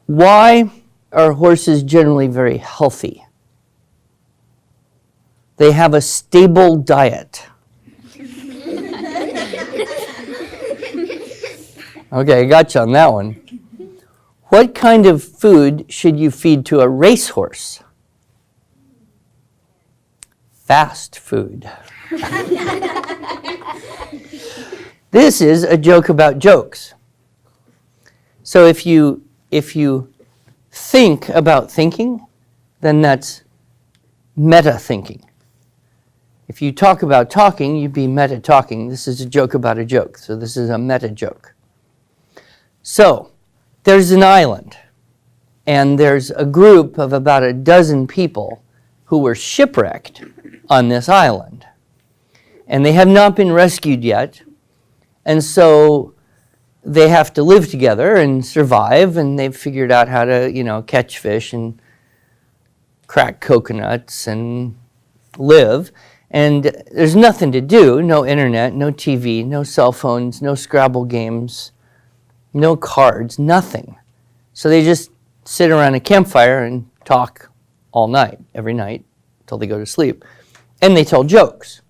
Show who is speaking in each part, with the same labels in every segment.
Speaker 1: Why are horses generally very healthy? They have a stable diet. Okay, I got you on that one. What kind of food should you feed to a racehorse? Fast food. This is a joke about jokes. So if you think about thinking, then that's meta thinking. If you talk about talking, you'd be meta talking. This is a joke about a joke. So this is a meta joke. So there's an island, and there's a group of about a dozen people who were shipwrecked on this island. And they have not been rescued yet. And so they have to live together and survive, and they've figured out how to, catch fish and crack coconuts and live. And there's nothing to do, no internet, no TV, no cell phones, no Scrabble games, no cards, nothing. So they just sit around a campfire and talk all night, every night, until they go to sleep. And they tell jokes.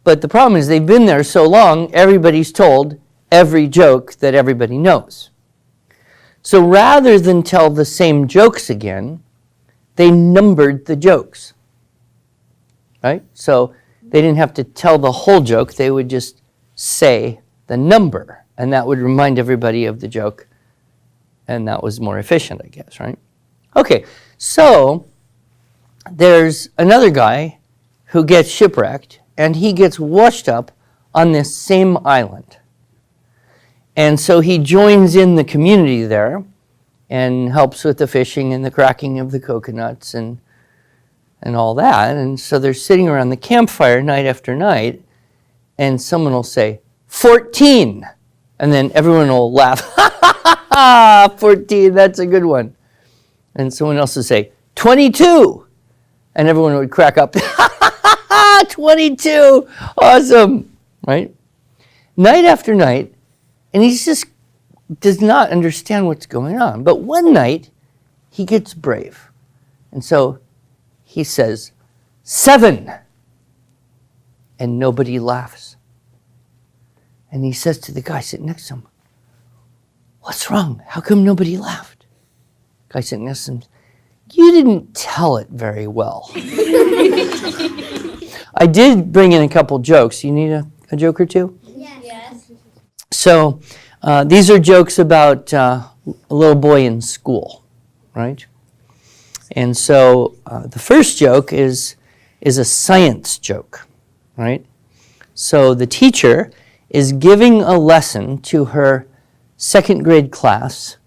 Speaker 1: But the problem is they've been there so long, everybody's told every joke that everybody knows. So rather than tell the same jokes again, they numbered the jokes. Right? So they didn't have to tell the whole joke, they would just say the number. And that would remind everybody of the joke. And that was more efficient, I guess, right? Okay, so there's another guy who gets shipwrecked, and he gets washed up on this same island. And so he joins in the community there and helps with the fishing and the cracking of the coconuts and all that. And so they're sitting around the campfire night after night, and someone will say, 14. And then everyone will laugh, ha ha ha ha, 14, that's a good one. And someone else will say, 22. And everyone would crack up, ha ha ha ha, 22, awesome, right? Night after night, and he just does not understand what's going on. But one night, he gets brave. And so he says, 7. And nobody laughs. And he says to the guy sitting next to him, what's wrong? How come nobody laughed? The guy sitting next to him, you didn't tell it very well. I did bring in a couple jokes. You need a joke or two?
Speaker 2: Yes.
Speaker 1: So these are jokes about a little boy in school, right? And so the first joke is a science joke, right? So the teacher is giving a lesson to her second grade class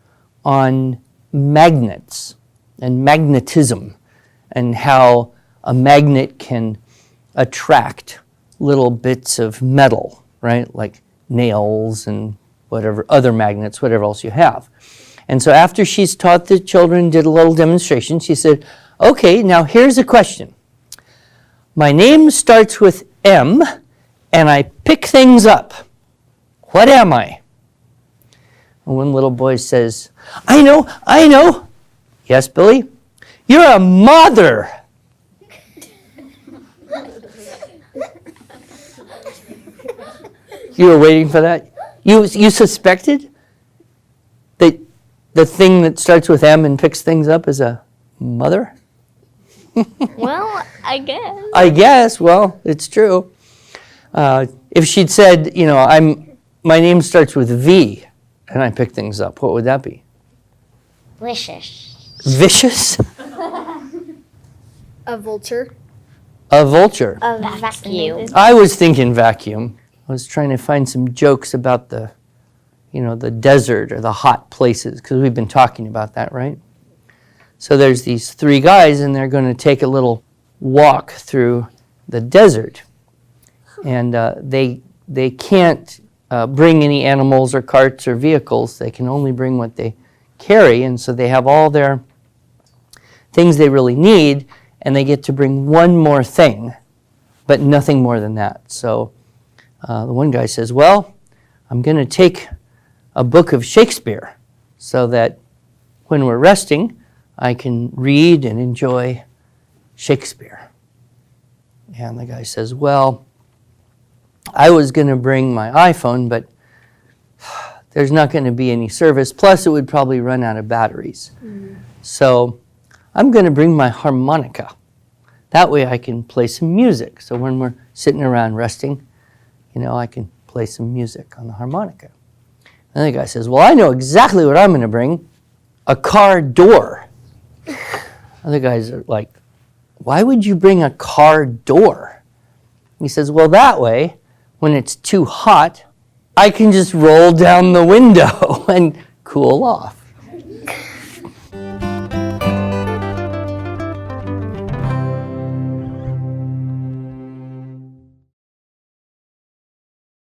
Speaker 1: on magnets and magnetism and how a magnet can attract little bits of metal, right? Like nails and whatever, other magnets, whatever else you have. And so after she's taught the children, did a little demonstration, she said, okay, now here's a question. My name starts with M, and I pick things up. What am I? And one little boy says, I know. Yes, Billy? You're a mother. You were waiting for that? You suspected that the thing that starts with M and picks things up is a mother?
Speaker 2: Well, I guess.
Speaker 1: I guess. Well, it's true. If she'd said, my name starts with V, and I pick things up, what would that be?
Speaker 2: Vicious.
Speaker 1: Vicious?
Speaker 3: A vulture.
Speaker 1: A vulture.
Speaker 2: A vacuum.
Speaker 1: I was thinking vacuum. I was trying to find some jokes about the desert or the hot places, because we've been talking about that, right? So there's these 3 guys, and they're going to take a little walk through the desert. And they can't bring any animals or carts or vehicles. They can only bring what they carry. And so they have all their things they really need, and they get to bring one more thing, but nothing more than that. So the one guy says, well, I'm going to take a book of Shakespeare so that when we're resting, I can read and enjoy Shakespeare. And the guy says, well, I was going to bring my iPhone, but there's not going to be any service. Plus, it would probably run out of batteries. So I'm going to bring my harmonica. That way I can play some music. So when we're sitting around resting, I can play some music on the harmonica. And the guy says, well, I know exactly what I'm going to bring, a car door. Other guys are like, why would you bring a car door? He says, well, that way, when it's too hot, I can just roll down the window and cool off.